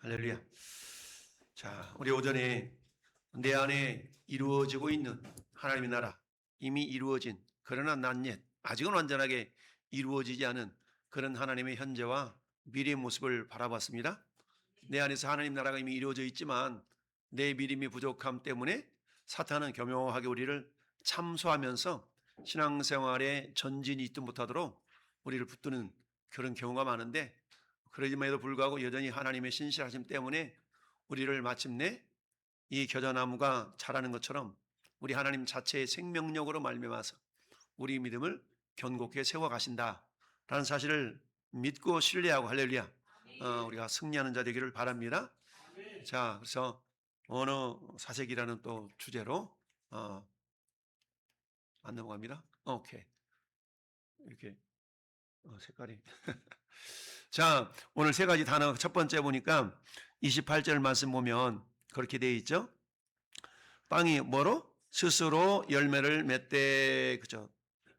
할렐루야. 자, 우리 오전에 내 안에 이루어지고 있는 하나님의 나라, 이미 이루어진, 그러나 난 옛, 아직은 완전하게 이루어지지 않은 그런 하나님의 현재와 미래의 모습을 바라봤습니다. 내 안에서 하나님 나라가 이미 이루어져 있지만 내 믿음이 부족함 때문에 사탄은 교묘하게 우리를 참소하면서 신앙생활에 전진이 있든 못하도록 우리를 붙드는 그런 경우가 많은데, 그러임에도 불구하고 여전히 하나님의 신실하심 때문에 우리를 마침내 이 겨자나무가 자라는 것처럼 우리 하나님 자체의 생명력으로 말미암아서 우리 믿음을 견고하게 세워가신다라는 사실을 믿고 신뢰하고, 할렐루야, 우리가 승리하는 자 되기를 바랍니다. 자, 그래서 언어 사색이라는 또 주제로 안 넘어갑니다. 오케이. 이렇게 색깔이 자, 오늘 세 가지 단어. 첫 번째 보니까 28절 말씀 보면 그렇게 되어 있죠. 땅이 뭐로? 스스로 열매를 맺되. 그죠?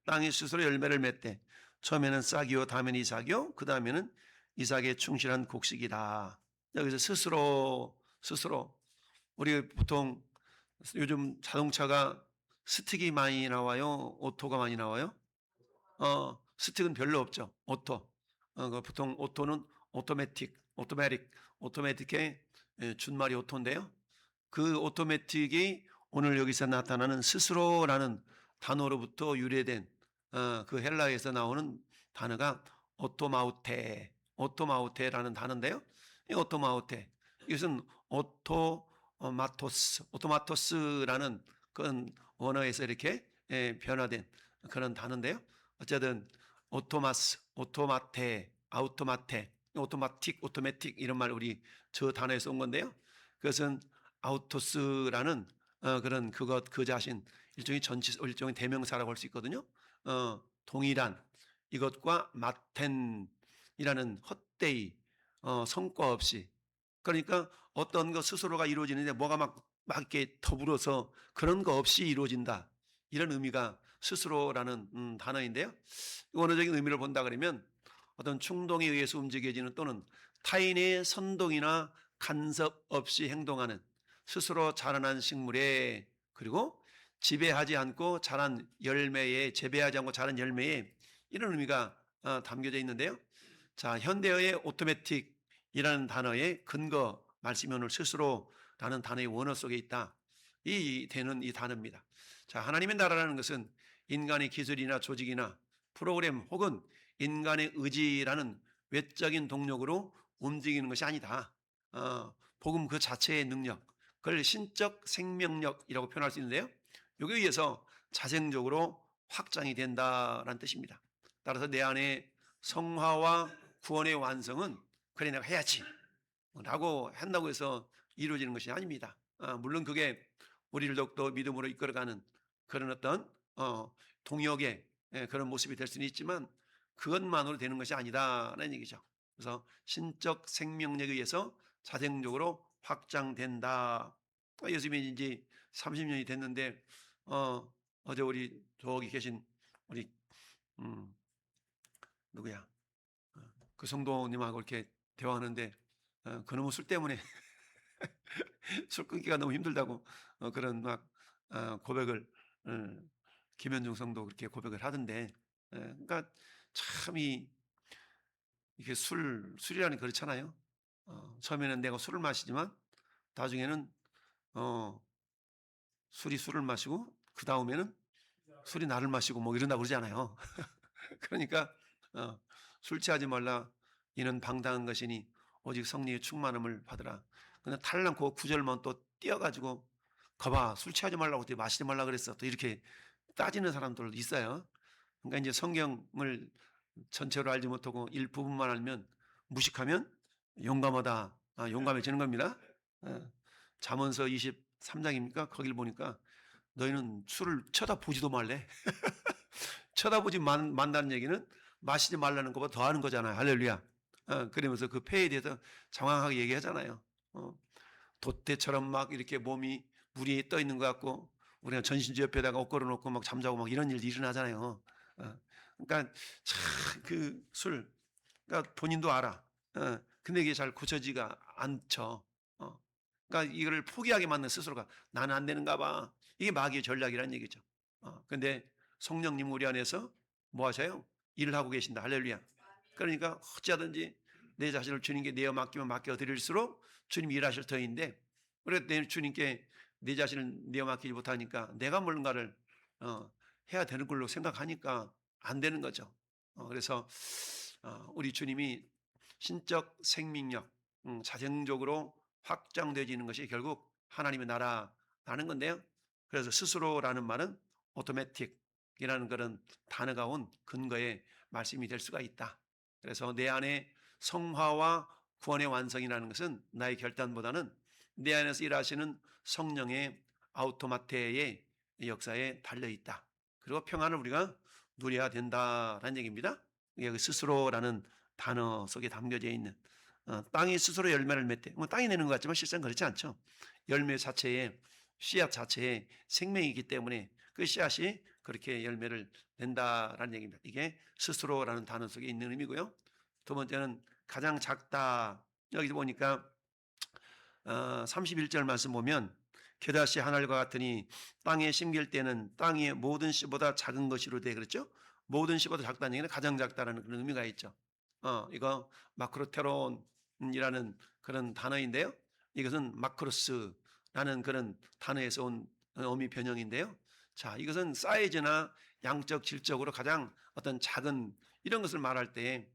땅이 스스로 열매를 맺되. 처음에는 싹이요, 다음에는 이삭이요, 그 다음에는 이삭의 충실한 곡식이다. 여기서 스스로. 우리 보통 요즘 자동차가 스틱이 많이 나와요, 오토가 많이 나와요? 스틱은 별로 없죠. 오토. 보통 오토는 오토매틱의 준말이 오토인데요. 그 오토매틱이 오늘 여기서 나타나는 스스로라는 단어로부터 유래된 그 헬라에서 나오는 단어가 오토마우테라는 단어인데요. 이 오토마우테, 이것은 오토마토스라는 그런 원어에서 이렇게 변화된 그런 단어인데요. 어쨌든 오토마테, 오토매틱 이런 말 우리 저 단어에서 온 건데요. 그것은 아우토스라는 그런 그 자신 일종의 대명사라고 할 수 있거든요. 동일한 이것과 마텐이라는 헛되이 성과 없이, 그러니까 어떤 것 스스로가 이루어지는데 뭐가 막 이렇게 더불어서 그런 거 없이 이루어진다, 이런 의미가 스스로라는 단어인데요. 원어적인 의미를 본다 그러면 어떤 충동에 의해서 움직여지는 또는 타인의 선동이나 간섭 없이 행동하는 스스로 자라난 식물에, 그리고 지배하지 않고 자란 열매에, 재배하지 않고 자란 열매에, 이런 의미가 담겨져 있는데요. 자, 현대어의 오토매틱이라는 단어의 근거 말씀이 오늘 스스로라는 단어의 원어 속에 있다. 이 단어입니다. 자, 하나님의 나라라는 것은 인간의 기술이나 조직이나 프로그램 혹은 인간의 의지라는 외적인 동력으로 움직이는 것이 아니다. 복음 그 자체의 능력, 그걸 신적 생명력이라고 표현할 수 있는데요. 여기에 의해서 자생적으로 확장이 된다라는 뜻입니다. 따라서 내 안에 성화와 구원의 완성은 그래 내가 해야지 라고 한다고 해서 이루어지는 것이 아닙니다. 물론 그게 우리를 더욱더 믿음으로 이끌어가는 그런 어떤 동역의 그런 모습이 될 수는 있지만 그것만으로 되는 것이 아니다라는 얘기죠. 그래서 신적 생명력에 의해서 자생적으로 확장된다. 요즘에 이제 30년이 됐는데 어제 우리 저기 계신 우리 누구야? 그 성도님하고 이렇게 대화하는데 그놈의 술 때문에 술 끊기가 너무 힘들다고 그런 막 고백을 김현중 성도 그렇게 고백을 하던데, 그러니까 참 이게 술이라는 그렇잖아요. 처음에는 내가 술을 마시지만 나중에는 술이 술을 마시고 그 다음에는 술이 나를 마시고 뭐 이런다고 그러잖아요. 그러니까 술 취하지 말라, 이는 방탕한 것이니 오직 성령의 충만함을 받으라. 근데 탈랑 그 구절만 또 띄어가지고 거봐, 술 취하지 말라고 또 마시지 말라 그랬어, 또 이렇게 따지는 사람들 있어요. 그러니까 이제 성경을 전체로 알지 못하고 일부분만 알면, 무식하면 용감하다, 용감해지는 겁니다. 잠언서 23장입니까? 거길 보니까 너희는 술을 쳐다보지도 말래. 쳐다보지 말라는 얘기는 마시지 말라는 것보다 더 하는 거잖아요. 할렐루야. 그러면서 그 폐에 대해서 장황하게 얘기하잖아요. 돛대처럼 막 이렇게 몸이 물이 떠 있는 것 같고, 우리가 전신주 옆에다가 옷 걸어놓고 막 잠자고 막 이런 일이 일어나잖아요. 그러니까 참 그 술, 그러니까 본인도 알아. 근데 이게 잘 고쳐지가 안 쳐. 그러니까 이거를 포기하게 만든 스스로가 나는 안 되는가 봐. 이게 마귀의 전략이라는 얘기죠. 근데 성령님 우리 안에서 뭐 하셔요? 일을 하고 계신다. 할렐루야. 그러니까 어찌하든지 내 자신을 주님께 내어 맡기면 맡겨 드릴수록 주님이 일하실 터인데, 그래 내 주님께 내 자신을 내어 맡기지 못하니까 내가 뭔가를 해야 되는 걸로 생각하니까 안 되는 거죠. 그래서 우리 주님이 신적 생명력, 자생적으로 확장되어지는 것이 결국 하나님의 나라라는 건데요. 그래서 스스로라는 말은 오토매틱이라는 그런 단어가 온 근거의 말씀이 될 수가 있다. 그래서 내 안에 성화와 구원의 완성이라는 것은 나의 결단보다는 내 안에서 일하시는 성령의 아우토마테의 역사에 달려 있다. 그리고 평안을 우리가 누려야 된다라는 얘기입니다. 이게 그 스스로라는 단어 속에 담겨져 있는 땅이 스스로 열매를 맺대. 뭐 땅이 내는 것 같지만 실상 그렇지 않죠. 열매 자체에 씨앗 자체에 생명이기 때문에 그 씨앗이 그렇게 열매를 낸다라는 얘기입니다. 이게 스스로라는 단어 속에 있는 의미고요. 두 번째는 가장 작다. 여기 보니까 31절 말씀 보면 겨자씨 하늘과 같으니 땅에 심길 때는 땅의 모든 씨보다 작은 것이로 돼 그랬죠. 모든 씨보다 작다는 얘기는 가장 작다라는 그런 의미가 있죠. 이거 마크로테론이라는 그런 단어인데요. 이것은 마크로스라는 그런 단어에서 온 어미 변형인데요. 자, 이것은 사이즈나 양적, 질적으로 가장 어떤 작은 이런 것을 말할 때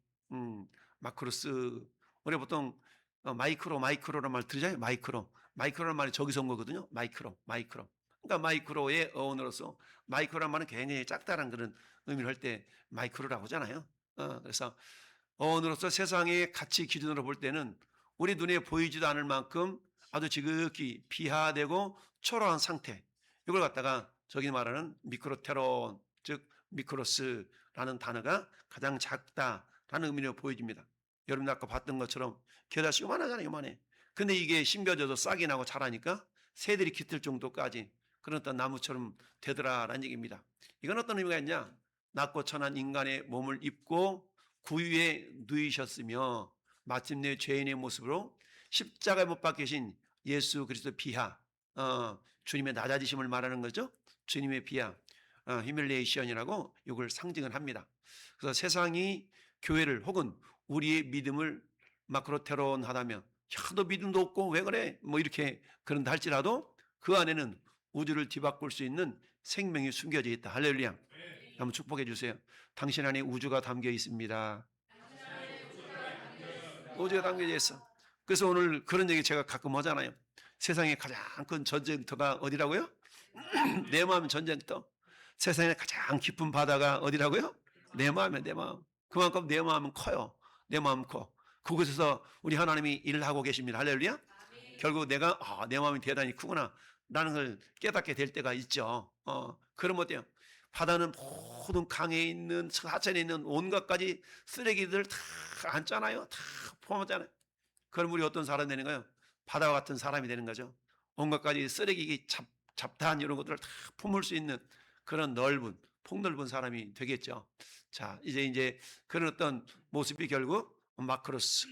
마크로스, 우리 보통 마이크로라는 말 들으잖아요. 마이크로라는 말이 저기서 온 거거든요. 마이크로. 그러니까 마이크로의 어원으로서 마이크로라는 말은 굉장히 작다라는 그런 의미를 할 때 마이크로라고 하잖아요. 그래서 어원으로서 세상의 가치 기준으로 볼 때는 우리 눈에 보이지도 않을 만큼 아주 지극히 비하되고 초라한 상태, 이걸 갖다가 저기 말하는 미크로테론, 즉 미크로스라는 단어가 가장 작다라는 의미로 보여집니다. 여러분 아까 봤던 것처럼 겨자씨 요만하잖아요. 요만해. 근데 이게 심겨져서 싹이 나고 자라니까 새들이 깃들 정도까지 그런 어떤 나무처럼 되더라라는 얘기입니다. 이건 어떤 의미가 있냐? 낮고 천한 인간의 몸을 입고 구유에 누이셨으며 마침내 죄인의 모습으로 십자가에 못 박히신 예수 그리스도 비하, 주님의 낮아지심을 말하는 거죠. 주님의 비하, 히밀레이션이라고 이걸 상징을 합니다. 그래서 세상이 교회를 혹은 우리의 믿음을 마크로테론 하다면, 너 믿음도 없고 왜 그래? 뭐 이렇게 그런다 할지라도 그 안에는 우주를 뒤바꿀 수 있는 생명이 숨겨져 있다. 할렐루야. 한번 축복해 주세요. 당신 안에 우주가 담겨 있습니다. 우주가 담겨져 있어. 그래서 오늘 그런 얘기 제가 가끔 하잖아요. 세상에 가장 큰 전쟁터가 어디라고요? 내 마음 전쟁터. 세상에 가장 깊은 바다가 어디라고요? 내 마음이야, 내 마음. 그만큼 내 마음은 커요. 내 마음 커. 그곳에서 우리 하나님이 일을 하고 계십니다. 할렐루야. 결국 내가 내 마음이 대단히 크구나 라는 걸 깨닫게 될 때가 있죠. 그럼 어때요? 바다는 모든 강에 있는 하천에 있는 온갖 가지 쓰레기들 다 안잖아요. 다 포함하잖아요. 그럼 우리 어떤 사람이 되는 거예요? 바다와 같은 사람이 되는 거죠. 온갖 가지 쓰레기 잡다한 이런 것들을 다 품을 수 있는 그런 넓은 폭넓은 사람이 되겠죠. 자, 이제 그런 어떤 모습이 결국 마크로스,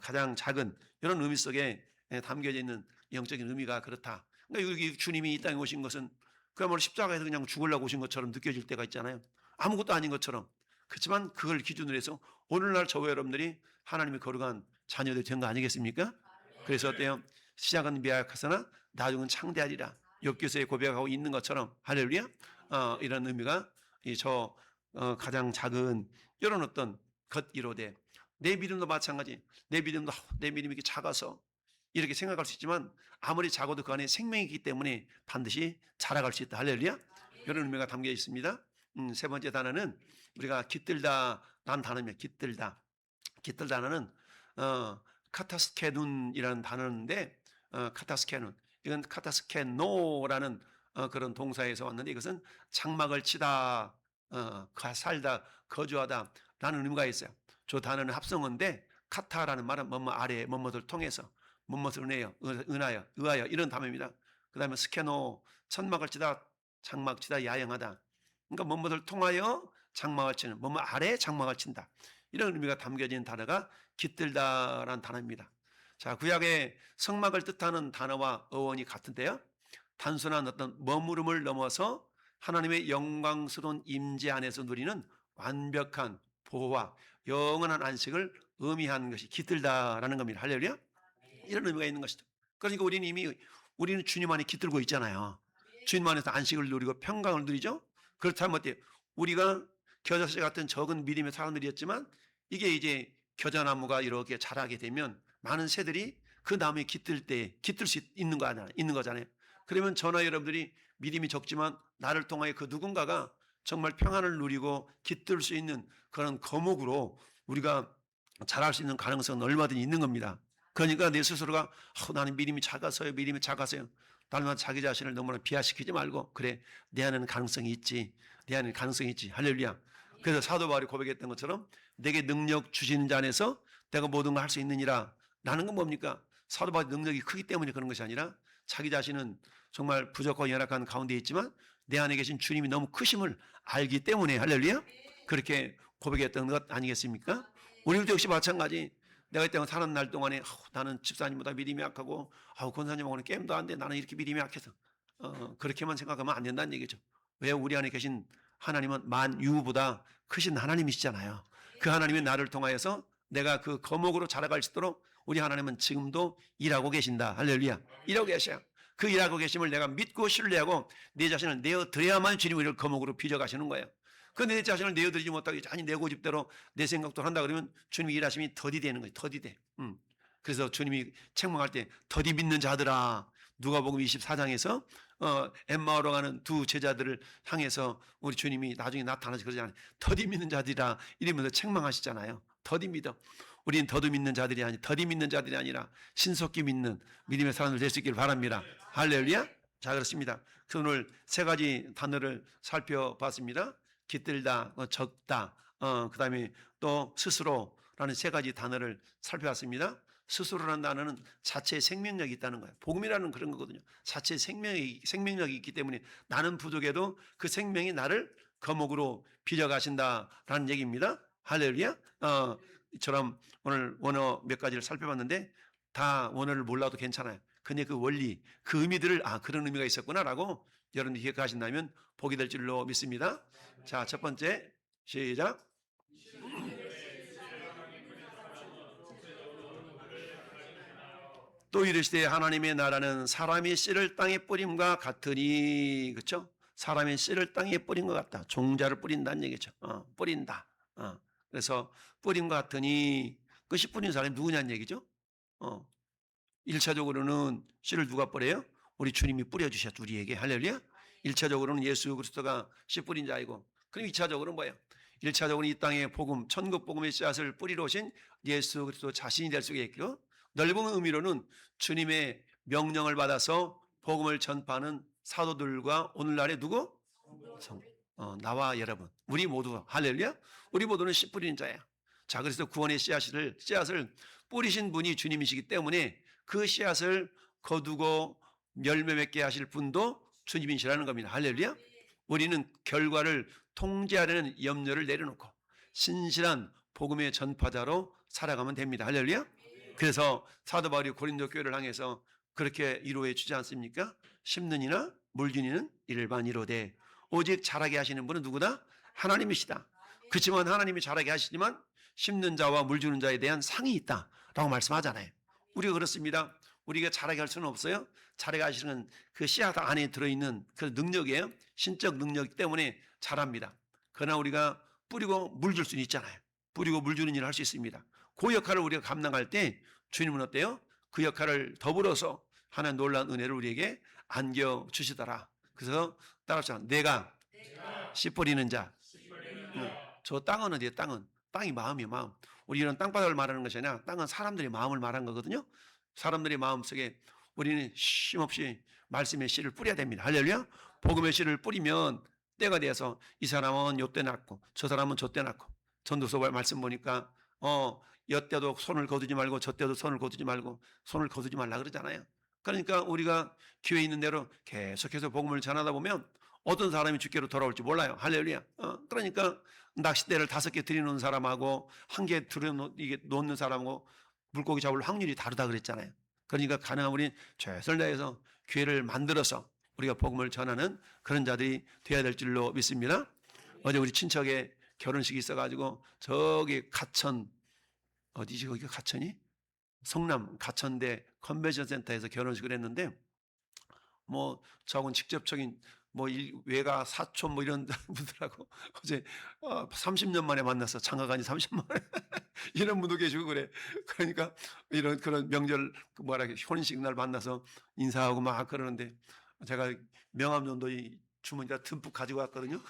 가장 작은 이런 의미 속에 담겨져 있는 영적인 의미가 그렇다. 그러니까 여기 주님이 이 땅에 오신 것은 그야말로 십자가에서 그냥 죽으려고 오신 것처럼 느껴질 때가 있잖아요. 아무것도 아닌 것처럼. 그렇지만 그걸 기준으로 해서 오늘날 저와 여러분들이 하나님의 거룩한 자녀들이 된 거 아니겠습니까? 그래서 어때요? 시작은 미약하으나 나중은 창대하리라. 욥기서에 고백하고 있는 것처럼 할렐루야. 이런 의미가 저 가장 작은 이런 어떤 것 이로되 내 믿음도 마찬가지. 내 믿음이 이렇게 작아서 이렇게 생각할 수 있지만 아무리 작아도 그 안에 생명이 있기 때문에 반드시 자라갈 수 있다. 할렐루야. 이런 의미가 담겨 있습니다. 세 번째 단어는 우리가 깃들다라는 단어입니다. 깃들다는 카타스케눈이라는 단어인데 카타스케눈, 이건 카타스케노라는 그런 동사에서 왔는데 이것은 장막을 치다, 살다, 거주하다 라는 의미가 있어요. 저 단어는 합성어인데 카타라는 말은 뭐뭐 아래 뭐뭐를 통해서 뭐뭐를 의하여 이런 단어입니다. 그 다음에 스케노, 천막을 치다, 장막 치다, 야영하다. 그러니까 뭐뭐를 통하여 장막을 치는, 뭐뭐 아래 장막을 친다. 이런 의미가 담겨진 단어가 깃들다라는 단어입니다. 자, 구약의 성막을 뜻하는 단어와 어원이 같은데요. 단순한 어떤 머무름을 넘어서 하나님의 영광스러운 임재 안에서 누리는 완벽한 보호와 영원한 안식을 의미하는 것이 깃들다라는 겁니다. 할렐루야. 이런 의미가 있는 것이죠. 그러니까 우리는 주님 안에 깃들고 있잖아요. 주님 안에서 안식을 누리고 평강을 누리죠. 그렇다면 어때요? 우리가 겨자씨 같은 적은 믿음의 사람들이었지만 이게 이제 겨자나무가 이렇게 자라게 되면 많은 새들이 그 나무에 깃들 수 있는 거잖아요. 그러면 저나 여러분들이 믿음이 적지만 나를 통하여 그 누군가가 정말 평안을 누리고 깃들 수 있는 그런 거목으로 우리가 자랄 수 있는 가능성은 얼마든지 있는 겁니다. 그러니까 내 스스로가 나는 믿음이 작아서요. 날마다 자기 자신을 너무나 비하시키지 말고 그래 내 안에는 가능성이 있지. 내 안에는 가능성이 있지. 할렐루야. 그래서 사도 바울이 고백했던 것처럼 내게 능력 주시는 자 안에서 내가 모든 걸 할 수 있느니라. 라는 건 뭡니까? 사도 바울의 능력이 크기 때문에 그런 것이 아니라 자기 자신은 정말 부족하고 연약한 가운데 있지만 내 안에 계신 주님이 너무 크심을 알기 때문에 할렐루야. 그렇게 고백했던 것 아니겠습니까? 우리도 역시 마찬가지. 내가 이때 사는 날 동안에 나는 집사님보다 믿음이 약하고 권사님하고는 게임도 안 돼. 나는 이렇게 믿음이 약해서 그렇게만 생각하면 안 된다는 얘기죠. 왜? 우리 안에 계신 하나님은 만유보다 크신 하나님이시잖아요. 그 하나님이 나를 통하여서 내가 그 거목으로 자라갈 수 있도록 우리 하나님은 지금도 일하고 계신다. 할렐루야. 일하고 계셔요. 그 일하고 계심을 내가 믿고 신뢰하고 내 자신을 내어드려야만 주님이 우리를 거목으로 빚어가시는 거예요. 그 내 자신을 내어드리지 못하고 아니 내 고집대로 내 생각도 한다 그러면 주님이 일하심이 더디 되는 거예요. 더디돼. 그래서 주님이 책망할 때 더디 믿는 자들아, 누가복음 24장에서 엠마오로 가는 두 제자들을 향해서 우리 주님이 나중에 나타나서 그러잖아요. 더디 믿는 자들이라 이러면서 책망하시잖아요. 더디 믿어. 우리는 더디 믿는 자들이 아니라 신속히 믿는 믿음의 사람들 될 수 있기를 바랍니다. 할렐루야. 자, 그렇습니다. 그래서 오늘 세 가지 단어를 살펴봤습니다. 깃들다, 적다, 그 다음에 또 스스로라는 세 가지 단어를 살펴봤습니다. 스스로라는 단어는 자체의 생명력이 있다는 거예요. 복음이라는 그런 거거든요. 자체의 생명력이 있기 때문에 나는 부족해도 그 생명이 나를 거목으로 빚어가신다라는 얘기입니다. 할렐루야. 이처럼 오늘 원어 몇 가지를 살펴봤는데 다 원어를 몰라도 괜찮아요. 근데 그 원리, 그 의미들을 그런 의미가 있었구나라고 여러분이 기억하신다면 복이 될 줄로 믿습니다. 자, 첫 번째 시작. 또 이르시되 하나님의 나라는 사람의 씨를 땅에 뿌림과 같으니. 그렇죠? 사람의 씨를 땅에 뿌린 것 같다. 종자를 뿌린다는 얘기죠. 뿌린다. 그래서 뿌림과 같으니 그 씨 뿌린 사람이 누구냐는 얘기죠. 1차적으로는 씨를 누가 뿌려요? 우리 주님이 뿌려주셨죠. 우리에게. 할렐루야. 1차적으로는 예수 그리스도가 씨 뿌린 자이고, 그럼 2차적으로는 뭐예요? 1차적으로는 이 땅에 복음, 천국 복음의 씨앗을 뿌리러 오신 예수 그리스도 자신이 될 수 있겠고, 넓은 의미로는 주님의 명령을 받아서 복음을 전파하는 사도들과 오늘날의 누구? 나와 여러분, 우리 모두, 할렐루야. 우리 모두는 씨 뿌리는 자예요. 자, 그래서 구원의 씨앗을 뿌리신 분이 주님이시기 때문에 그 씨앗을 거두고 열매 맺게 하실 분도 주님이시라는 겁니다. 할렐루야. 우리는 결과를 통제하려는 염려를 내려놓고 신실한 복음의 전파자로 살아가면 됩니다. 할렐루야. 그래서 사도 바울이 고린도 교회를 향해서 그렇게 위로해 주지 않습니까? 심는 이나 물든 이는 일반 이로되 오직 자라게 하시는 분은 누구다? 하나님이시다. 그렇지만 하나님이 자라게 하시지만 심는 자와 물 주는 자에 대한 상이 있다라고 말씀하잖아요. 우리가 그렇습니다. 우리가 자라게 할 수는 없어요. 자라게 하시는 그 씨앗 안에 들어있는 그 능력이에요. 신적 능력 때문에 자랍니다. 그러나 우리가 뿌리고 물 줄 수는 있잖아요. 뿌리고 물 주는 일을 할 수 있습니다. 그 역할을 우리가 감당할 때 주님은 어때요? 그 역할을 더불어서 하나님 놀라운 은혜를 우리에게 안겨주시더라. 그래서 따라합시다. 내가 씨 뿌리는 자. 저 땅은 어디예요? 땅이 마음이에요. 마음. 우리는 땅바닥을 말하는 것이 아니라 땅은 사람들의 마음을 말하는 거거든요. 사람들의 마음속에 우리는 쉼없이 말씀의 씨를 뿌려야 됩니다. 할렐루야. 복음의 씨를 뿌리면 때가 돼서 이 사람은 요때 낳고 저 사람은 저때 낳고, 전도서 말씀 보니까 여때도 손을 거두지 말고 저때도 손을 거두지 말고 손을 거두지 말라 그러잖아요. 그러니까 우리가 기회 있는 대로 계속해서 복음을 전하다 보면 어떤 사람이 주께로 돌아올지 몰라요. 할렐루야. 그러니까 낚싯대를 5개 들여놓은 사람하고 1개 들여놓는 사람하고 물고기 잡을 확률이 다르다 그랬잖아요. 그러니까 가능하면 우리 최선을 다해서 교회를 만들어서 우리가 복음을 전하는 그런 자들이 되어야 될 줄로 믿습니다. 어제 우리 친척의 결혼식이 있어가지고 저기 가천, 어디지 거기가 가천이? 성남 가천대 컨벤션 센터에서 결혼식을 했는데, 뭐 저하고는 직접적인 뭐 외가 사촌 뭐 이런 분들하고 어제 30년 만에 만나서 장가가니 30년 만에 이런 분도 계시고 그래. 그러니까 이런 그런 명절 뭐라 혼식 날 만나서 인사하고 막 그러는데, 제가 명함전도 이 주머니가 듬뿍 가지고 왔거든요.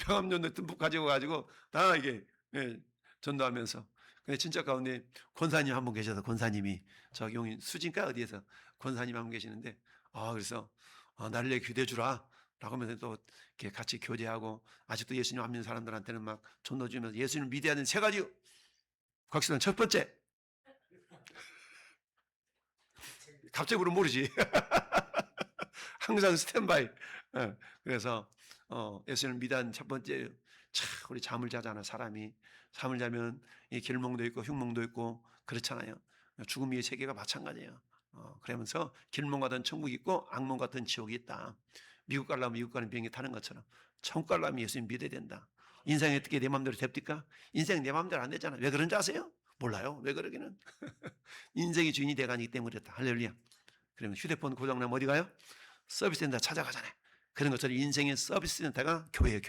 명함전도 듬뿍 가지고 다 이게, 예, 전도하면서. 근데 진짜 가운데 권사님 한 분 계셔서, 권사님이 저기 용인 수진가 어디에서 권사님 한 분 계시는데, 그래서 나를 내 교대 주라 라고 하면서 또 이렇게 같이 교제하고, 아직도 예수님 안 믿는 사람들한테는 막 전도 주면서 예수님을 믿어야 하는 세 가지. 각시는 첫 번째, 갑자기 물으면 모르지. 항상 스탠바이. 그래서 예수님을 믿어야 하는 첫 번째, 우리 잠을 자잖아. 사람이 잠을 자면 이 길몽도 있고 흉몽도 있고 그렇잖아요. 죽음의 세계가 마찬가지예요. 그러면서 길몽 같은 천국이 있고 악몽 같은 지옥이 있다. 미국 가려면 미국 가는 비행기 타는 것처럼 천국 가려면 예수님 믿어야 된다. 인생이 어떻게 내 마음대로 됩니까? 인생 내 마음대로 안 되잖아. 왜 그런지 아세요? 몰라요. 왜 그러기는. 인생이 주인이 돼가기 때문에 그랬다. 할렐루야. 그러면 휴대폰 고장나면 어디 가요? 서비스 센터 찾아가잖아요. 그런 것처럼 인생의 서비스 센터가 교회예요.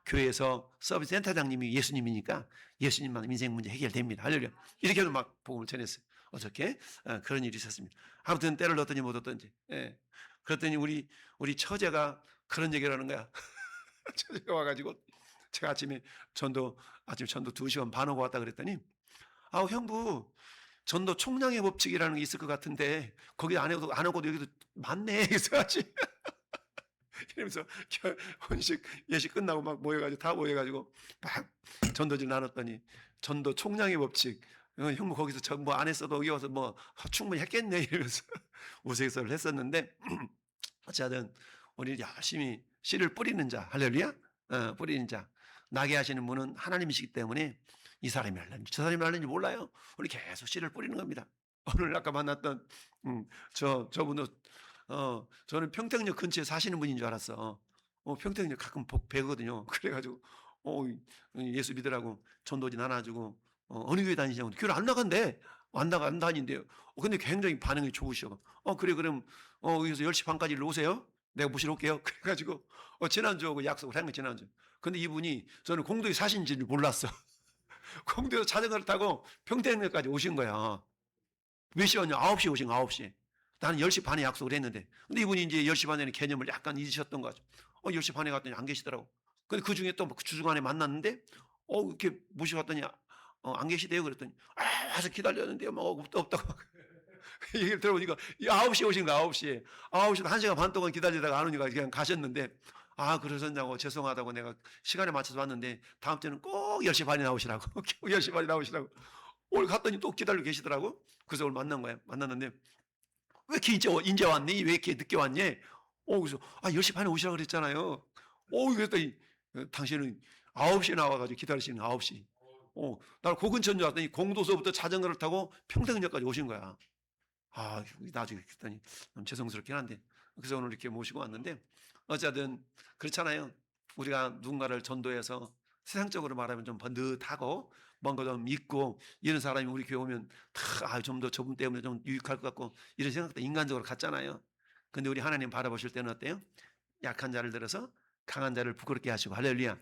교회에서 서비스 센터장님이 예수님이니까 예수님만 인생 문제 해결됩니다. 할렐루야. 이렇게 해서 막 복음을 전했어요. 어저께 그런 일이 있었습니다. 아무튼 때를 넣었더니 못 얻든지. 예. 그랬더니 우리 처제가 그런 얘기를 하는 거야. 처제가 와가지고, 제가 아침 전도 2시간 반 오고 왔다 그랬더니, 형부 전도 총량의 법칙이라는 게 있을 것 같은데 거기 안 오고도 여기도 많네. 그래서 같이 이러면서 혼식 예식 끝나고 막 모여가지고 막 전도질 나눴더니, 전도 총량의 법칙, 형부 거기서 뭐 안 했어도 여기 와서 뭐 충분히 했겠네 이러면서 우스갯소리를 했었는데, 어쨌든 우리 열심히 씨를 뿌리는 자, 할렐루야. 뿌리는 자, 나게 하시는 분은 하나님이시기 때문에 이 사람이 할는지 저 사람이 할는지 몰라요. 우리 계속 씨를 뿌리는 겁니다. 오늘 아까 만났던 저분도 저는 평택역 근처에 사시는 분인 줄 알았어. 평택역 가끔 뵈거든요. 그래가지고 예수 믿으라고 전도지 나눠주고, 어느 교회 다니시냐고. 교회 안 나간대. 안 다닌대요. 근데 굉장히 반응이 좋으셔. 그래 그럼 여기서 10시 반까지 일로 오세요. 내가 모시러 올게요. 그래가지고 지난주하고 약속을 한 거, 지난주. 근데 이분이 저는 공도에 사신지를 몰랐어. 공도에서 자전거를 타고 평택역까지 오신 거야. 몇 시 왔냐? 9시 오신 거, 9시. 나는 10시 반에 약속을 했는데. 근데 이분이 이제 10시 반에는 개념을 약간 잊으셨던 거죠. 10시 반에 갔더니 안 계시더라고. 근데 그 중에 또 주중간에 만났는데, 이렇게 모셔갔더니, 안 계시대요. 그랬더니, 와서 기다렸는데요. 뭐, 없다고. 얘기를 들어보니까 9시에 오신 거, 9시에. 9시도 1시간 반 동안 기다리다가 안 오니까 그냥 가셨는데, 그러셨냐고, 죄송하다고 내가 시간에 맞춰서 왔는데, 다음 주에는 꼭 10시 반에 나오시라고. 10시 반에 나오시라고. 오늘 갔더니 또 기다리고 계시더라고. 그래서 오늘 만난 거야. 만났는데, 왜 이렇게 인제 왔니? 왜 이렇게 늦게 왔니? 그래서, 10시 반에 오시라고 그랬잖아요. 그랬더니, 당신은 9시에 나와가지고 기다리시는 9시. 나 그 근처인 줄 알았더니 공도서부터 자전거를 타고 평택역까지 오신 거야. 나중에 그랬더니 죄송스럽긴 한데, 그래서 오늘 이렇게 모시고 왔는데, 어쨌든 그렇잖아요. 우리가 누군가를 전도해서 세상적으로 말하면 좀 번듯하고 뭔가 좀 믿고 이런 사람이 우리 교회 오면 좀 더 저분 때문에 좀 유익할 것 같고 이런 생각도 인간적으로 갖잖아요. 근데 우리 하나님 바라보실 때는 어때요? 약한 자를 들어서 강한 자를 부끄럽게 하시고, 할렐루야.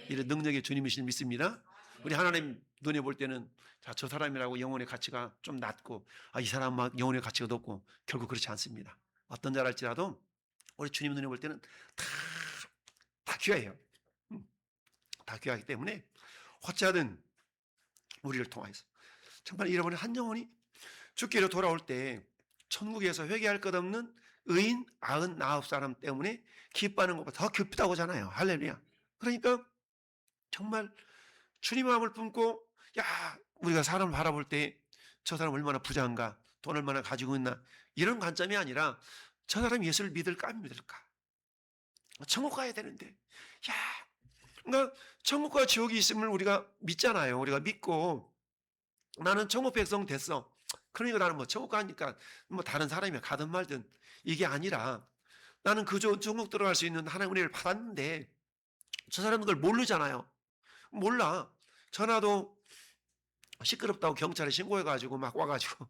이런 능력의 주님이신 믿습니다. 우리 하나님 눈에 볼 때는 저 사람이라고 영혼의 가치가 좀 낮고, 이 사람 막 영혼의 가치가 높고, 결국 그렇지 않습니다. 어떤 자랄지라도 우리 주님 눈에 볼 때는 다 귀해요. 다 귀하기 때문에 어찌하든 우리를 통하여서 정말 잃어버린 한 영혼이 죽기로 돌아올 때 천국에서 회개할 것 없는 의인 99사람 때문에 기뻐하는 것보다 더 기쁘다고 하잖아요. 할렐루야. 그러니까 정말 주님 마음을 품고, 우리가 사람을 바라볼 때 저 사람 얼마나 부자인가, 돈 얼마나 가지고 있나, 이런 관점이 아니라 저 사람이 예수를 믿을까 안 믿을까, 천국 가야 되는데, 그러니까 천국과 지옥이 있음을 우리가 믿잖아요. 우리가 믿고 나는 천국 백성 됐어. 그러니까 나는 뭐 천국 가니까 뭐 다른 사람이 가든 말든 이게 아니라 나는 그저 천국 들어갈 수 있는 하나님의 은혜를 받았는데 저 사람은 그걸 모르잖아요. 몰라. 전화도 시끄럽다고 경찰에 신고해가지고 막 와가지고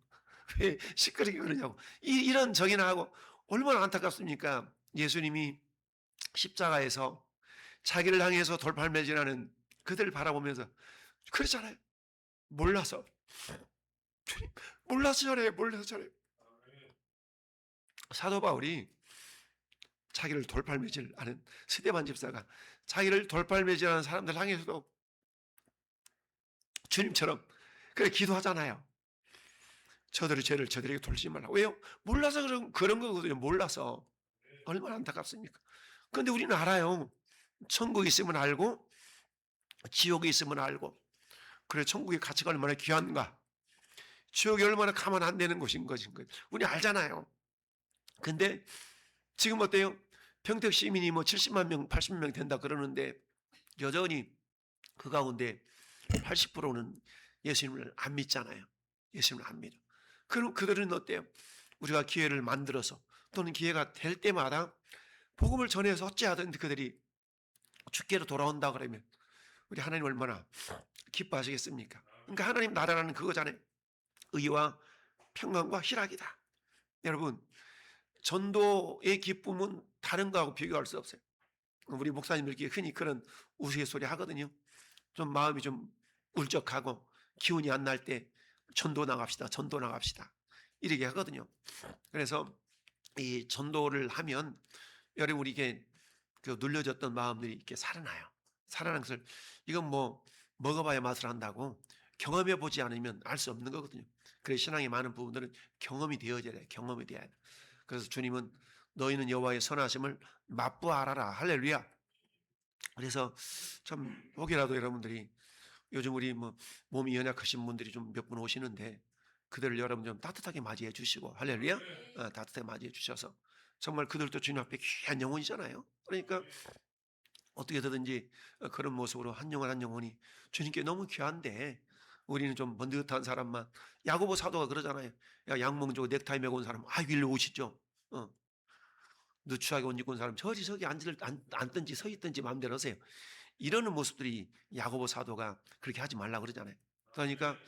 왜 시끄럽게 그러냐고 이런 정의나 하고 얼마나 안타깝습니까? 예수님이 십자가에서 자기를 향해서 돌팔매질하는 그들을 바라보면서 그랬잖아요. 몰라서 몰라서 저래 몰라서 저래. 사도 바울이 자기를 돌팔매질하는 스데반 집사가 자기를 돌팔매질하는 사람들 향해서도 주님처럼 그래 기도하잖아요. 저들의 죄를 저들에게 돌리지 말라고. 왜요? 몰라서 그런 거거든요. 몰라서. 얼마나 안타깝습니까? 그런데 우리는 알아요. 천국이 있으면 알고 지옥이 있으면 알고 그래 천국의 가치가 얼마나 귀한가, 지옥이 얼마나 가만 안 되는 곳인 것인 거 우리 알잖아요. 근데 지금 어때요? 평택 시민이 뭐 70만 명, 80만 명 된다 그러는데 여전히 그 가운데 80%는 예수님을 안 믿잖아요. 예수님을 안 믿어. 그럼 그들은 어때요? 우리가 기회를 만들어서 또는 기회가 될 때마다 복음을 전해서 어찌하든 그들이 주께로 돌아온다 그러면 우리 하나님 얼마나 기뻐하시겠습니까? 그러니까 하나님 나라라는 그거잖아요. 의와 평강과 희락이다. 여러분 전도의 기쁨은 다른 거하고 비교할 수 없어요. 우리 목사님들끼리 흔히 그런 우스갯소리 하거든요. 좀 마음이 좀 울적하고 기운이 안 날 때 전도 나갑시다. 전도 나갑시다. 이렇게 하거든요. 그래서 이 전도를 하면 여러분 우리 이게 그 눌려졌던 마음들이 이렇게 살아나요. 살아난 것을 이건 뭐 먹어봐야 맛을 안다고 경험해 보지 않으면 알 수 없는 거거든요. 그래서 신앙의 많은 부분들은 경험이 되어져야 돼요. 경험이 돼야 돼요. 그래서 주님은 너희는 여호와의 선하심을 맛보아라라. 할렐루야. 그래서 참 혹이라도 여러분들이 요즘 우리 뭐 몸이 연약하신 분들이 좀 몇 분 오시는데 그들을 여러분 좀 따뜻하게 맞이해 주시고 할렐루야. 따뜻하게 맞이해 주셔서 정말 그들도 주님 앞에 귀한 영혼이잖아요. 그러니까 어떻게 되든지 그런 모습으로 한 영혼 한 영혼이 주님께 너무 귀한데 우리는 좀 번듯한 사람만, 야고보 사도가 그러잖아요. 야, 양몽 주고 넥타이 메고 온 사람 일로 오시죠. 누추하게 옷 입고 온 사람 저기 앉든지 서 있든지 마음대로 하세요. 이러는 모습들이 야고보 사도가 그렇게 하지 말라 그러잖아요. 그러니까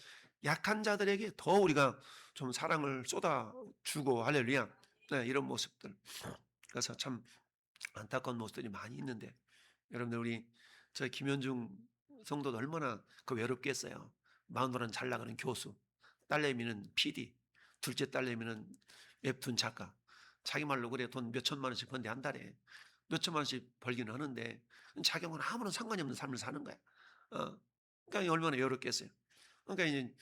약한 자들에게 더 우리가 좀 사랑을 쏟아주고 할렐루야. 네, 이런 모습들. 그래서 참 안타까운 모습들이 많이 있는데 여러분들 우리 저 김현중 성도도 얼마나 그 외롭겠어요. 마누라는 잘 나가는 교수, 딸내미는 PD, 둘째 딸내미는 웹툰 작가. 자기 말로 그래 돈 몇 천만 원씩 번대 한 달에 몇 천만 원씩 벌기는 하는데 자기는 아무런 상관이 없는 삶을 사는 거야. 그러니까 얼마나 외롭겠어요. 그러니까 이제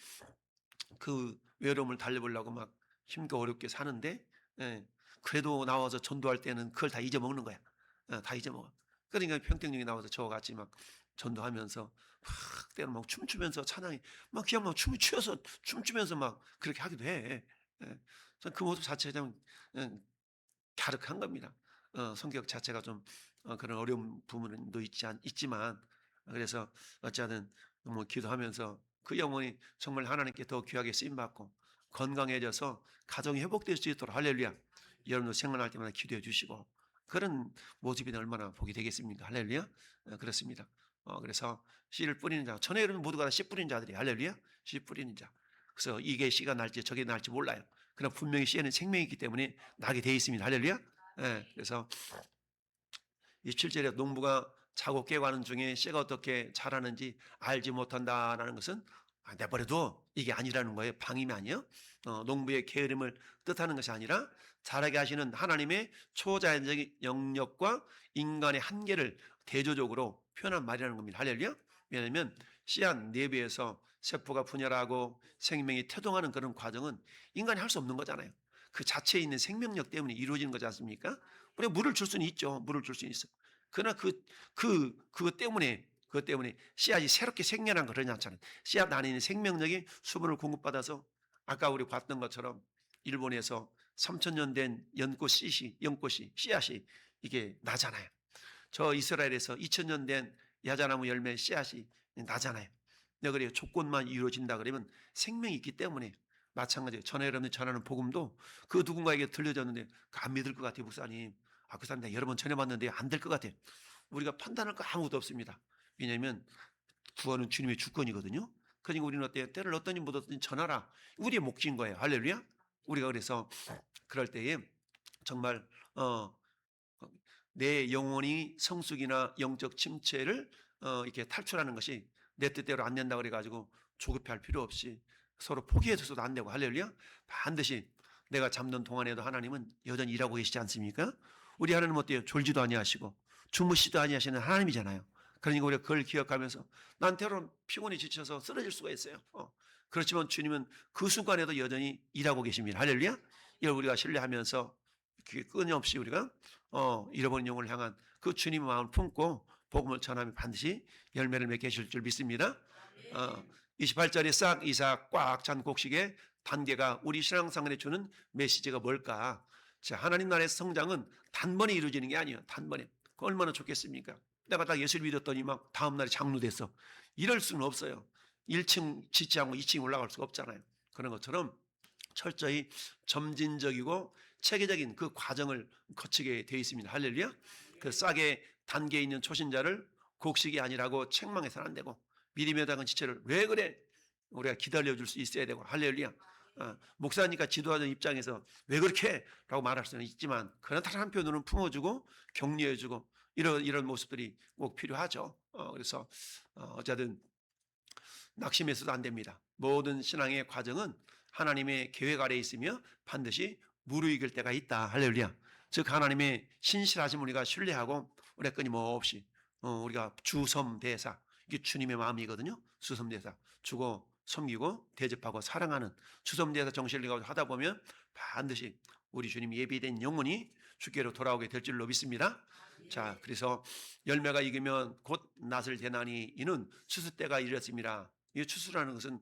그 외로움을 달래보려고 막 힘들게 어렵게 사는데 예, 그래도 나와서 전도할 때는 그걸 다 잊어먹는 거야. 다 잊어먹어. 그러니까 평택역에 나와서 저같이 막 전도하면서 막 때로 막 춤추면서 찬양이 막 그냥 막 춤을 추어서 춤추면서 막 그렇게 하기도 해. 예. 그 모습 자체가 좀 예, 갸륵한 겁니다. 성격 자체가 좀 그런 어려운 부분도 있지만 그래서 어찌하든 뭐 기도하면서 그 영혼이 정말 하나님께 더 귀하게 쓰임 받고 건강해져서 가정이 회복될 수 있도록 할렐루야. 여러분도 생각날 때마다 기도해 주시고 그런 모습이 얼마나 복이 되겠습니까? 할렐루야. 그렇습니다. 그래서 씨를 뿌리는 자, 전에 여러분 모두가 다 씨 뿌리는 자들이 할렐루야. 씨 뿌리는 자. 그래서 이게 씨가 날지 저게 날지 몰라요. 그러나 분명히 씨에는 생명이 있기 때문에 나게 돼 있습니다. 할렐루야. 그래서 27절에 농부가 자고 깨고 하는 중에 씨가 어떻게 자라는지 알지 못한다라는 것은 내버려도 이게 아니라는 거예요. 방임이 아니에요. 농부의 게으름을 뜻하는 것이 아니라 자라게 하시는 하나님의 초자연적인 영역과 인간의 한계를 대조적으로 표현한 말이라는 겁니다. 할렐루야. 왜냐하면 씨앗 내부에서 세포가 분열하고 생명이 태동하는 그런 과정은 인간이 할 수 없는 거잖아요. 그 자체에 있는 생명력 때문에 이루어지는 거지 않습니까? 우리가 물을 줄 수는 있죠. 물을 줄 수는 있어. 그러나 그것 때문에 씨앗이 새롭게 생겨난 거 그러지 않잖아요. 씨앗 안에 있는 생명력이 수분을 공급받아서 아까 우리 봤던 것처럼 일본에서 3,000년 된 연꽃이 씨앗이 이게 나잖아요. 저 이스라엘에서 2,000년 된 야자나무 열매 씨앗이 나잖아요. 내가 그래요. 조건만 이루어진다 그러면 생명이 있기 때문에 마찬가지예요. 전에 여러분이 전하는 복음도 그 누군가에게 들려졌는데 안 믿을 것 같아요, 목사님. 아, 그 사람 내가 여러 번 전해봤는데 안 될 것 같아요. 우리가 판단할 거 아무것도 없습니다. 왜냐하면 구원은 주님의 주권이거든요. 그러니까 우리는 어때요? 때를 얻든지 못 얻든지 전하라. 우리의 몫인 거예요. 할렐루야. 우리가 그래서 그럴 때에 정말 내 영혼이 성숙이나 영적 침체를 이렇게 탈출하는 것이 내 뜻대로 안 된다 그래가지고 조급해할 필요 없이 서로 포기해서도 안 되고 할렐루야. 반드시 내가 잠든 동안에도 하나님은 여전히 일하고 계시지 않습니까? 우리 하나님 어때요? 졸지도 아니하시고 주무시도 아니하시는 하나님이잖아요. 그러니까 우리가 그걸 기억하면서 난 때로는 피곤이 지쳐서 쓰러질 수가 있어요. 그렇지만 주님은 그 순간에도 여전히 일하고 계십니다. 할렐루야. 이걸 우리가 신뢰하면서 끊임없이 우리가 잃어버린 영혼을 향한 그 주님의 마음을 품고 복음을 전하면 반드시 열매를 맺게 하실 줄 믿습니다. 28절에 싹 이삭 꽉 찬 곡식의 단계가 우리 신앙생활에 주는 메시지가 뭘까? 자, 하나님 나라의 성장은 단번에 이루어지는 게 아니에요. 단번에. 얼마나 좋겠습니까? 내가 딱 예수를 믿었더니 막 다음날에 장로됐어. 이럴 수는 없어요. 1층 짓지 않고 2층 올라갈 수가 없잖아요. 그런 것처럼 철저히 점진적이고 체계적인 그 과정을 거치게 되어 있습니다. 할렐루야. 그 싹의 단계에 있는 초신자를 곡식이 아니라고 책망해서는 안 되고 믿음의 작은 지체를 왜 그래? 우리가 기다려줄 수 있어야 되고 할렐루야. 목사니까 지도하는 입장에서 왜 그렇게? 라고 말할 수는 있지만 그런 다른 한편으로는 품어주고 격려해주고 이런 모습들이 꼭 필요하죠. 그래서 어쨌든 낙심해서도 안 됩니다. 모든 신앙의 과정은 하나님의 계획 아래에 있으며 반드시 무르익을 때가 있다. 할렐루야. 즉 하나님의 신실하심을 우리가 신뢰하고 우리가 끊임없이 우리가 주섬대사, 이게 주님의 마음이거든요. 주섬대사, 주고 섬기고 대접하고 사랑하는 주섬대사 정신을 가지고 하다 보면 반드시 우리 주님 예비된 영혼이 주께로 돌아오게 될 줄로 믿습니다. 자, 그래서 열매가 익으면 곧 낫을 대나니 이는 추수 때가 이르렀습니다. 이 추수라는 것은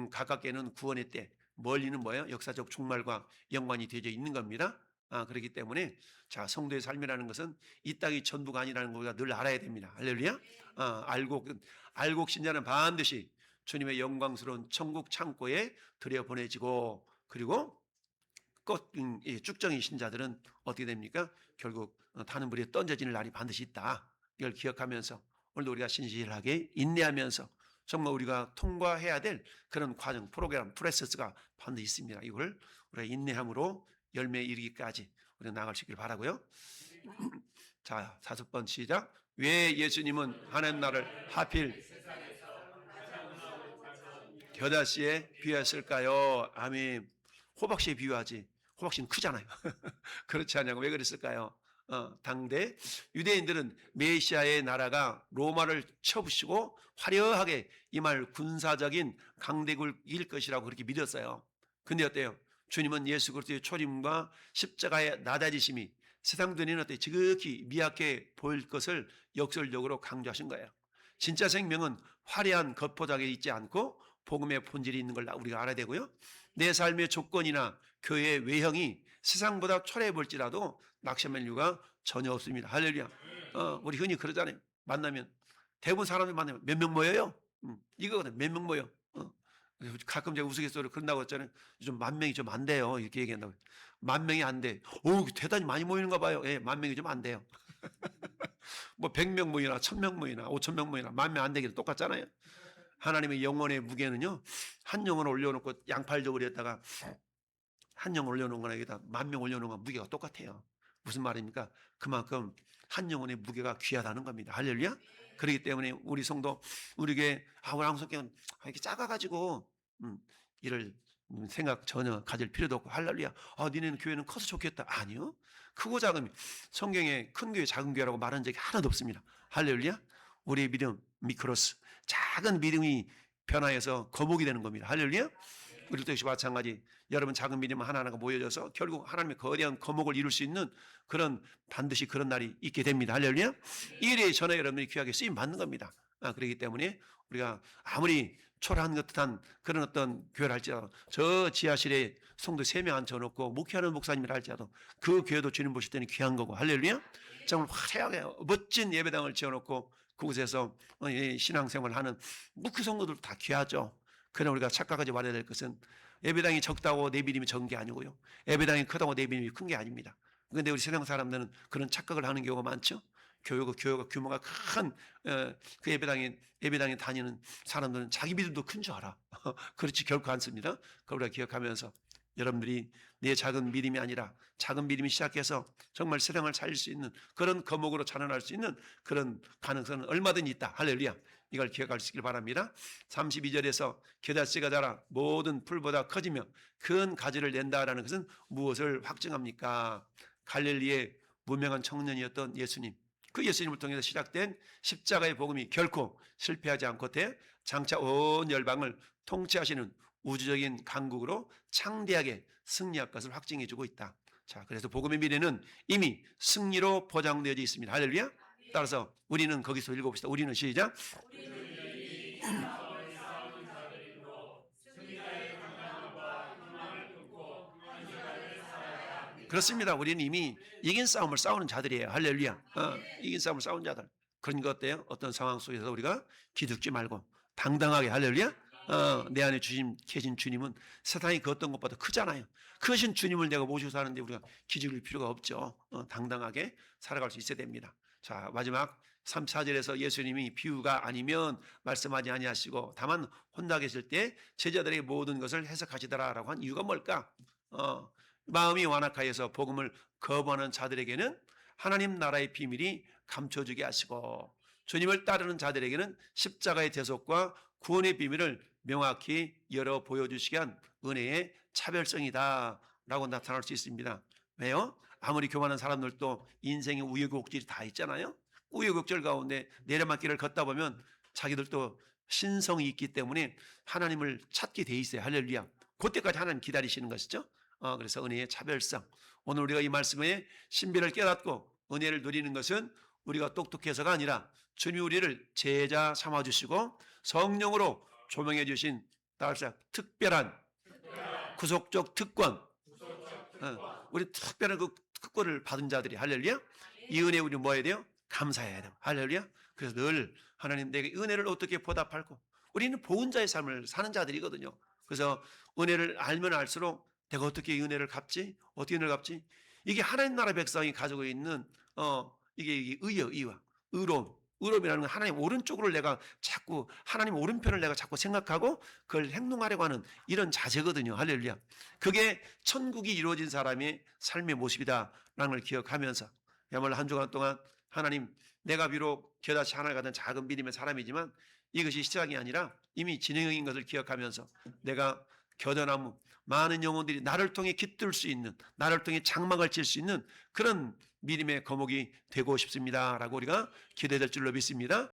가깝게는 구원의 때, 멀리는 뭐예요? 역사적 종말과 연관이 되어 있는 겁니다. 그렇기 때문에 자, 성도의 삶이라는 것은 이 땅이 전부가 아니라는 걸 우리가 늘 알아야 됩니다. 할렐루야. 알곡 신자는 반드시 주님의 영광스러운 천국 창고에 들여보내지고 그리고 쭉정이 신자들은 어떻게 됩니까? 결국 타는 불에 던져지는 날이 반드시 있다. 이걸 기억하면서 오늘도 우리가 신실하게 인내하면서 정말 우리가 통과해야 될 그런 과정, 프로그램, 프로세스가 반드시 있습니다. 이걸 우리가 인내함으로 열매에 이르기까지 우리가 나갈 수 있길 바라고요. 자, 5번 시작. 왜 예수님은 하나님 나라를 하필 겨자씨에 비유했을까요? 아멘. 호박씨에 비유하지. 호박씨는 크잖아요. 그렇지 않냐고 왜 그랬을까요? 당대 유대인들은 메시아의 나라가 로마를 쳐부시고 화려하게 임할 군사적인 강대국일 것이라고 그렇게 믿었어요. 근데 어때요? 주님은 예수 그리스도의 초림과 십자가의 낮아지심이 세상 눈에는 어때 지극히 미약해 보일 것을 역설적으로 강조하신 거예요. 진짜 생명은 화려한 겉포장에 있지 않고 복음의 본질이 있는 걸 우리가 알아야 되고요. 내 삶의 조건이나 교회의 외형이 세상보다 초라해 볼지라도 낙심할 이유가 전혀 없습니다. 할렐루야. 우리 흔히 그러잖아요. 만나면 대부분 사람들 만나면 몇 명 모여요? 이거거든. 몇 명 모여? 가끔 제가 우스갯소리로 그런다고 했잖아요. 요즘 10,000명이 좀 안 돼요. 이렇게 얘기한다고. 10,000명이 안 돼. 오, 대단히 많이 모이는가 봐요. 예, 10,000명이 좀 안 돼요. 뭐 100명 모이나 1,000명 모이나 5,000명 모이나 10,000명 안 되기는 똑같잖아요. 하나님의 영혼의 무게는요. 한 영혼을 올려놓고 양팔 저고리에다가 한 영혼 올려놓은 거나 여기다 10,000명 올려놓은 거 무게가 똑같아요. 무슨 말입니까? 그만큼 한 영혼의 무게가 귀하다는 겁니다. 할렐루야. 그렇기 때문에 우리 성도 우리에게 우리 한국 성경은 이렇게 작아가지고 이를 생각 전혀 가질 필요도 없고 할렐루야. 니네는 교회는 커서 좋겠다. 아니요. 크고 작은 성경에 큰 교회 작은 교회라고 말한 적이 하나도 없습니다. 할렐루야. 우리의 믿음 미크로스 작은 믿음이 변화해서 거목이 되는 겁니다. 할렐루야. 우리도 역시 마찬가지. 여러분 작은 믿음 하나하나가 모여져서 결국 하나님의 거대한 거목을 이룰 수 있는 그런 반드시 그런 날이 있게 됩니다. 할렐루야. 이 일에 전에 여러분이 귀하게 쓰임 받는 겁니다. 그렇기 때문에 우리가 아무리 초라한 듯한 그런 어떤 교회를 할지라도 저 지하실에 성도 3명 앉혀놓고 목회하는 목사님이라 할지라도 그 교회도 주님 보실 때는 귀한 거고 할렐루야. 정말 화려하게 멋진 예배당을 지어놓고 그곳에서 이 신앙생활을 하는 묵크 성도들도 다 귀하죠. 그러나 우리가 착각하지 말아야 될 것은 예배당이 적다고 내 믿음이 적은 게 아니고요. 예배당이 크다고 내 믿음이 큰 게 아닙니다. 그런데 우리 세상 사람들은 그런 착각을 하는 경우가 많죠. 교회가 규모가 큰 그 예배당에 다니는 사람들은 자기 믿음도 큰 줄 알아. 그렇지 결코 않습니다. 그걸 우리가 기억하면서 여러분들이 내 작은 믿음이 아니라 작은 믿음이 시작해서 정말 세상을 살릴 수 있는 그런 거목으로 자라날 수 있는 그런 가능성은 얼마든지 있다. 할렐루야. 이걸 기억할 수 있길 바랍니다. 32절에서 겨자씨가 자라 모든 풀보다 커지며 큰 가지를 낸다라는 것은 무엇을 확증합니까? 갈릴리의 무명한 청년이었던 예수님, 그 예수님을 통해서 시작된 십자가의 복음이 결코 실패하지 않고 장차 온 열방을 통치하시는 우주적인 강국으로 창대하게 승리할 것을 확증해주고 있다. 자, 그래서 복음의 미래는 이미 승리로 보장되어져 있습니다. 할렐루야. 따라서 우리는 거기서 읽어봅시다. 우리는 시작. 그렇습니다. 우리는 이미 이긴 싸움을 싸우는 자들이에요. 할렐루야. 이긴 싸움을 싸우는 자들. 그런 것 어때요? 어떤 상황 속에서 우리가 기죽지 말고 당당하게 할렐루야. 내 안에 계신 주님은 세상이 그 어떤 것보다 크잖아요. 크신 주님을 내가 모시고 사는데 우리가 기죽을 필요가 없죠. 당당하게 살아갈 수 있어야 됩니다. 자, 마지막 3, 4절에서 예수님이 비유가 아니면 말씀하지 아니하시고 다만 혼자 계실 때 제자들의 모든 것을 해석하시더라라고 한 이유가 뭘까? 마음이 완악하여서 복음을 거부하는 자들에게는 하나님 나라의 비밀이 감춰주게 하시고 주님을 따르는 자들에게는 십자가의 대속과 구원의 비밀을 명확히 열어 보여주시게 한 은혜의 차별성이다 라고 나타날 수 있습니다. 왜요? 아무리 교만한 사람들도 인생의 우여곡절이 다 있잖아요. 우여곡절 가운데 내려막길을 걷다 보면 자기들도 신성이 있기 때문에 하나님을 찾게 돼 있어요. 할렐루야. 그때까지 하나님 기다리시는 것이죠. 그래서 은혜의 차별성. 오늘 우리가 이 말씀의 신비를 깨닫고 은혜를 누리는 것은 우리가 똑똑해서가 아니라 주님이 우리를 제자 삼아주시고 성령으로 조명해 주신 특별한 구속적 특권, 우리 특별한 그 특권을 받은 자들이 할렐루야. 이 은혜에 우리 뭐 해야 돼요? 감사해야 돼요. 할렐루야. 그래서 늘 하나님 내게 은혜를 어떻게 보답할고, 우리는 보은자의 삶을 사는 자들이거든요. 그래서 은혜를 알면 알수록 내가 어떻게 이 은혜를 갚지? 어떻게 은혜를 갚지? 이게 하나님 나라 백성이 가지고 있는 이게 의와 의로움이라는 건 하나님 오른쪽으로 내가 자꾸 하나님 오른편을 내가 자꾸 생각하고 그걸 행동하려고 하는 이런 자세거든요. 할렐루야. 그게 천국이 이루어진 사람의 삶의 모습이다라는 걸 기억하면서 야말로 한 주간 동안 하나님 내가 비록 겨자씨 하나를 가진 작은 믿음의 사람이지만 이것이 시작이 아니라 이미 진행형인 것을 기억하면서 내가 겨자나무 많은 영혼들이 나를 통해 깃들 수 있는, 나를 통해 장막을 칠 수 있는 그런 믿음의 거목이 되고 싶습니다 라고 우리가 기대될 줄로 믿습니다.